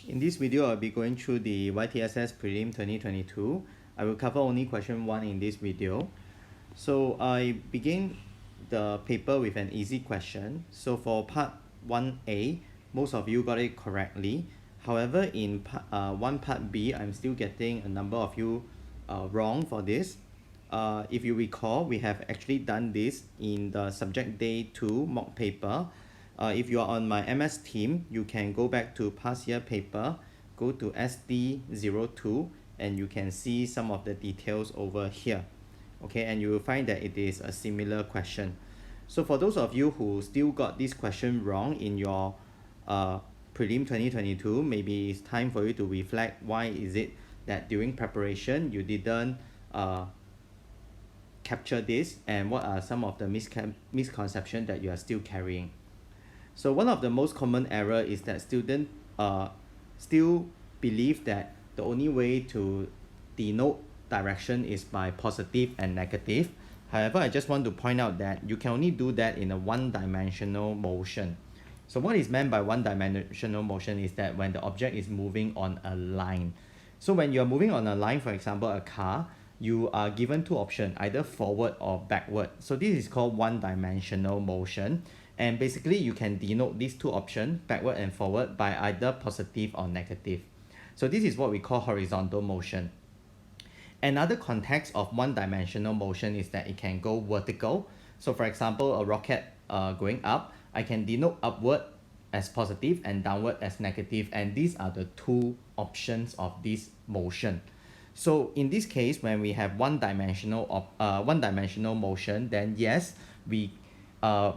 In this video, I'll be going through the YTSS Prelim 2022. I will cover only question 1 in this video. So I begin the paper with an easy question. So for part 1A, most of you got it correctly. However, in part B, I'm still getting a number of you wrong for this. If you recall, we have actually done this in the subject day 2 mock paper. If you are on my MS team, you can go back to past year paper, go to SD02, and you can see some of the details over here. Okay, and you will find that it is a similar question. So for those of you who still got this question wrong in your Prelim 2022, maybe it's time for you to reflect why is it that during preparation you didn't capture this, and what are some of the misconceptions that you are still carrying. So one of the most common error is that students still believe that the only way to denote direction is by positive and negative. However, I just want to point out that you can only do that in a one-dimensional motion. So what is meant by one-dimensional motion is that when the object is moving on a line. So when you are moving on a line, for example, a car, you are given two options, either forward or backward. So this is called one-dimensional motion. And basically, you can denote these two options, backward and forward, by either positive or negative. So this is what we call horizontal motion. Another context of one-dimensional motion is that it can go vertical. So for example, a rocket going up, I can denote upward as positive and downward as negative. And these are the two options of this motion. So in this case, when we have one-dimensional motion, then yes,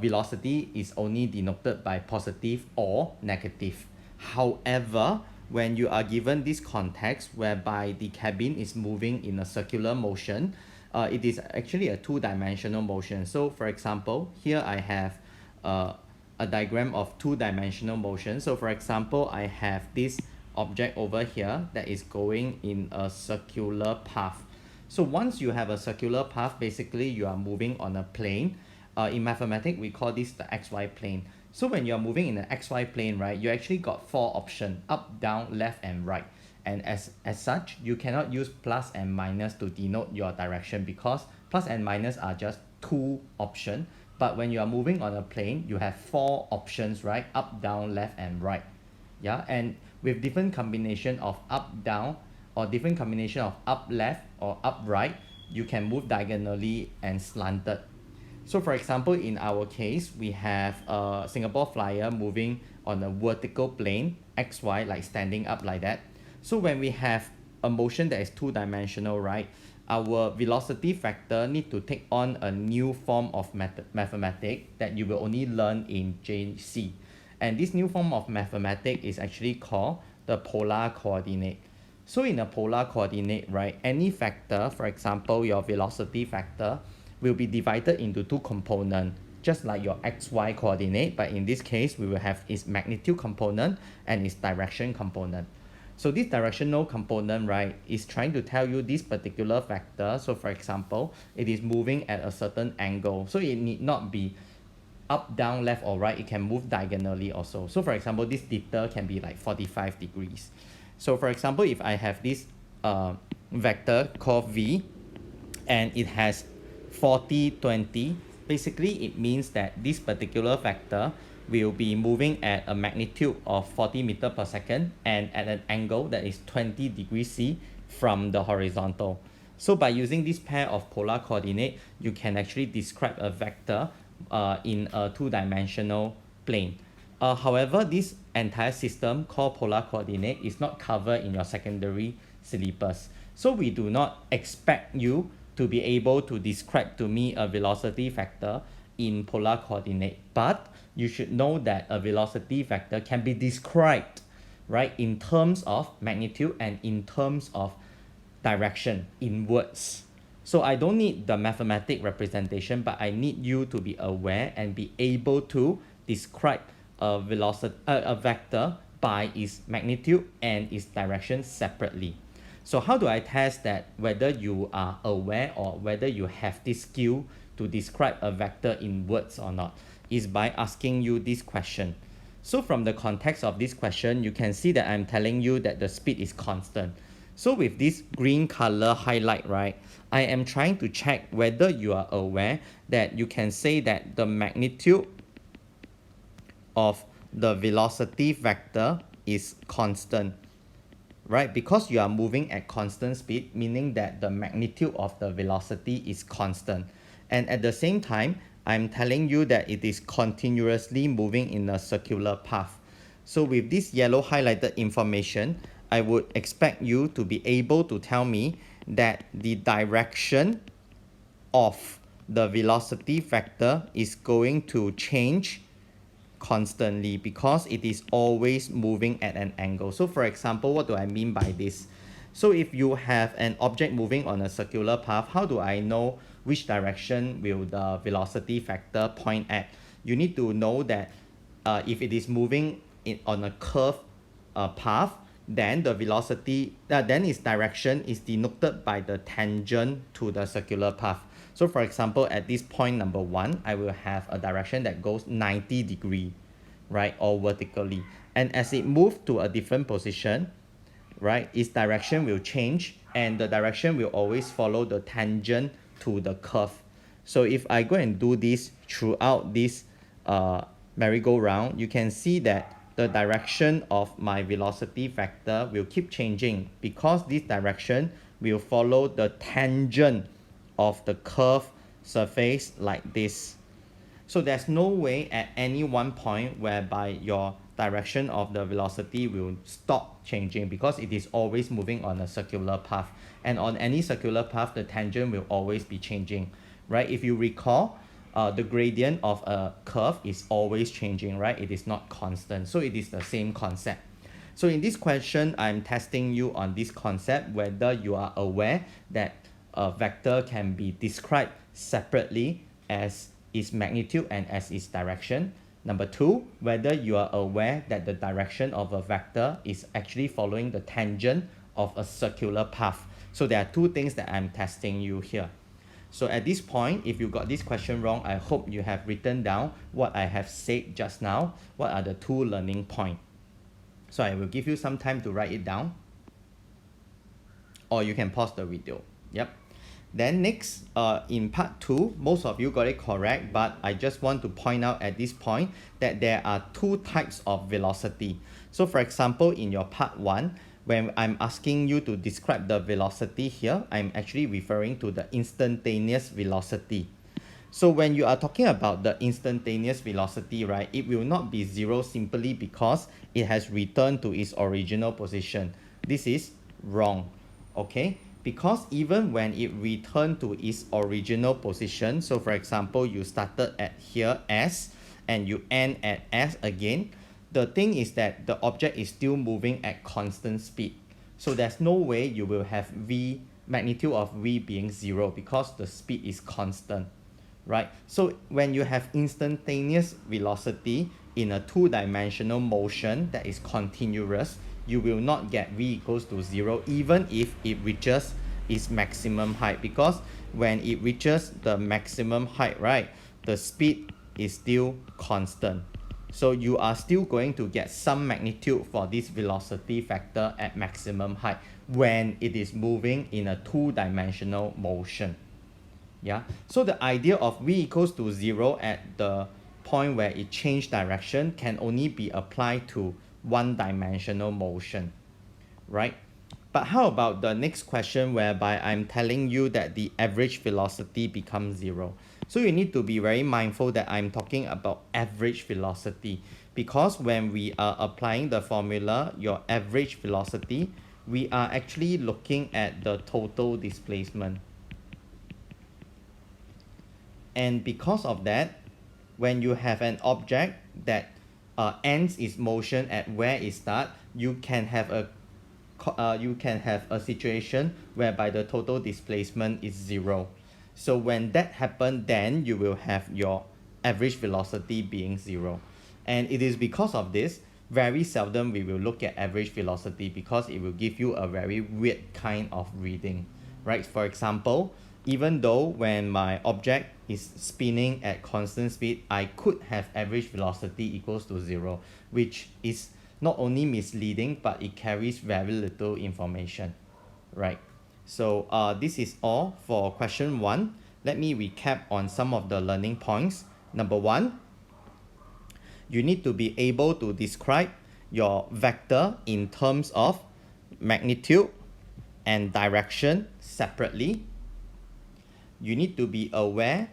velocity is only denoted by positive or negative. However, when you are given this context whereby the cabin is moving in a circular motion, it is actually a two-dimensional motion. So for example, here I have a diagram of two-dimensional motion. So for example, I have this object over here that is going in a circular path. So once you have a circular path, basically you are moving on a plane. In mathematics, we call this the XY plane. So when you're moving in the XY plane, right, you actually got four options: up, down, left, and right. And as such, you cannot use plus and minus to denote your direction, because plus and minus are just two options. But when you are moving on a plane, you have four options, right? Up, down, left, and right. Yeah, and with different combination of up, down, or different combination of up, left, or up, right, you can move diagonally and slanted. So for example, in our case, we have a Singapore Flyer moving on a vertical plane, XY, like standing up like that. So when we have a motion that is two-dimensional, right, our velocity factor need to take on a new form of mathematics that you will only learn in JC. And this new form of mathematics is actually called the polar coordinate. So in a polar coordinate, right, any factor, for example, your velocity factor, will be divided into two components, just like your XY coordinate, but in this case, we will have its magnitude component and its direction component. So this directional component, right, is trying to tell you this particular factor. So for example, it is moving at a certain angle. So it need not be up, down, left, or right. It can move diagonally also. So for example, this theta can be like 45 degrees. So for example, if I have this vector called V, and it has 40, 20, basically it means that this particular factor will be moving at a magnitude of 40 meters per second and at an angle that is 20 degrees C from the horizontal. So by using this pair of polar coordinate, you can actually describe a vector in a two-dimensional plane. However, this entire system called polar coordinate is not covered in your secondary syllabus. So we do not expect you to be able to describe to me a velocity vector in polar coordinate. But you should know that a velocity vector can be described, right, in terms of magnitude and in terms of direction in words. So I don't need the mathematic representation, but I need you to be aware and be able to describe a vector by its magnitude and its direction separately. So how do I test that whether you are aware or whether you have this skill to describe a vector in words or not? Is by asking you this question. So from the context of this question, you can see that I'm telling you that the speed is constant. So with this green color highlight, right, I am trying to check whether you are aware that you can say that the magnitude of the velocity vector is constant, right? Because you are moving at constant speed, meaning that the magnitude of the velocity is constant. And at the same time, I'm telling you that it is continuously moving in a circular path. So with this yellow highlighted information, I would expect you to be able to tell me that the direction of the velocity vector is going to change constantly because it is always moving at an angle. So for example, what do I mean by this? So if you have an object moving on a circular path, how do I know which direction will the velocity vector point at? You need to know that if it is moving on a curved path, then the velocity, then its direction is denoted by the tangent to the circular path. So for example, at this point number 1, I will have a direction that goes 90 degree, right, or vertically. And as it moves to a different position, right, its direction will change and the direction will always follow the tangent to the curve. So if I go and do this throughout this merry-go-round, you can see that the direction of my velocity vector will keep changing because this direction will follow the tangent of the curved surface like this. So there's no way at any one point whereby your direction of the velocity will stop changing because it is always moving on a circular path. And on any circular path, the tangent will always be changing, right? If you recall, the gradient of a curve is always changing, right? It is not constant. So it is the same concept. So in this question, I'm testing you on this concept, whether you are aware that a vector can be described separately as its magnitude and as its direction. Number 2, whether you are aware that the direction of a vector is actually following the tangent of a circular path. So there are 2 things that I'm testing you here. So at this point, if you got this question wrong, I hope you have written down what I have said just now. What are the 2 learning points? So I will give you some time to write it down. Or you can pause the video. Yep. Then next, in part 2, most of you got it correct, but I just want to point out at this point that there are 2 types of velocity. So for example, in your part 1, when I'm asking you to describe the velocity here, I'm actually referring to the instantaneous velocity. So when you are talking about the instantaneous velocity, right, it will not be 0 simply because it has returned to its original position. This is wrong, okay? Because even when it returned to its original position, so for example, you started at here S and you end at S again, the thing is that the object is still moving at constant speed. So there's no way you will have V, magnitude of V being 0 because the speed is constant, right? So when you have instantaneous velocity in a 2-dimensional motion that is continuous, you will not get V equals to 0 even if it reaches its maximum height, because when it reaches the maximum height, right, the speed is still constant. So you are still going to get some magnitude for this velocity vector at maximum height when it is moving in a 2-dimensional motion. Yeah. So the idea of V equals to 0 at the point where it changed direction can only be applied to 1-dimensional motion, right? But how about the next question whereby I'm telling you that the average velocity becomes 0? So you need to be very mindful that I'm talking about average velocity, because when we are applying the formula, your average velocity, we are actually looking at the total displacement. And because of that, when you have an object that ends its motion at where it starts, you can have a situation whereby the total displacement is 0. So when that happens, then you will have your average velocity being 0. And it is because of this, very seldom we will look at average velocity because it will give you a very weird kind of reading, right? For example, even though when my object is spinning at constant speed, I could have average velocity equals to 0, which is not only misleading, but it carries very little information, right? So this is all for question 1. Let me recap on some of the learning points. Number 1, you need to be able to describe your vector in terms of magnitude and direction separately. You need to be aware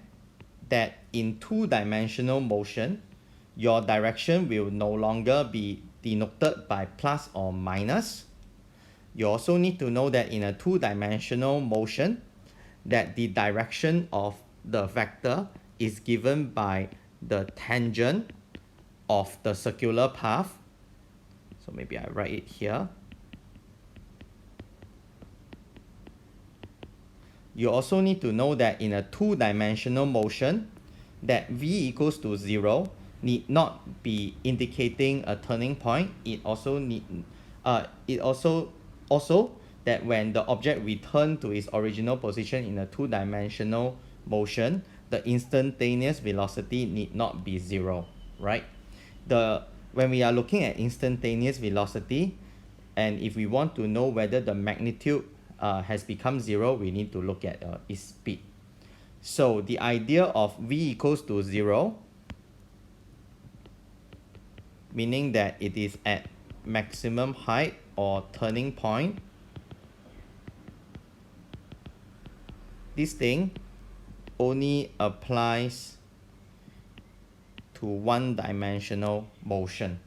that in two-dimensional motion, your direction will no longer be denoted by plus or minus. You also need to know that in a two-dimensional motion, that the direction of the vector is given by the tangent of the circular path. So maybe I write it here. You also need to know that in a two-dimensional motion, that v equals to 0 need not be indicating a turning point. It also that when the object returns to its original position in a two-dimensional motion, the instantaneous velocity need not be 0, right? When we are looking at instantaneous velocity, and if we want to know whether the magnitude has become 0, we need to look at its speed. So the idea of v equals to 0, meaning that it is at maximum height or turning point, this thing only applies to one-dimensional motion,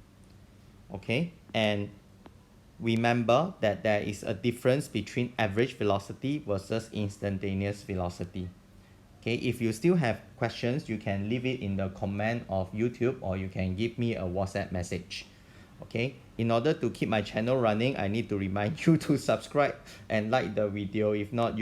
okay? And remember that there is a difference between average velocity versus instantaneous velocity. Okay, if you still have questions, you can leave it in the comment of YouTube, or you can give me a WhatsApp message. Okay, in order to keep my channel running, I need to remind you to subscribe and like the video. If not,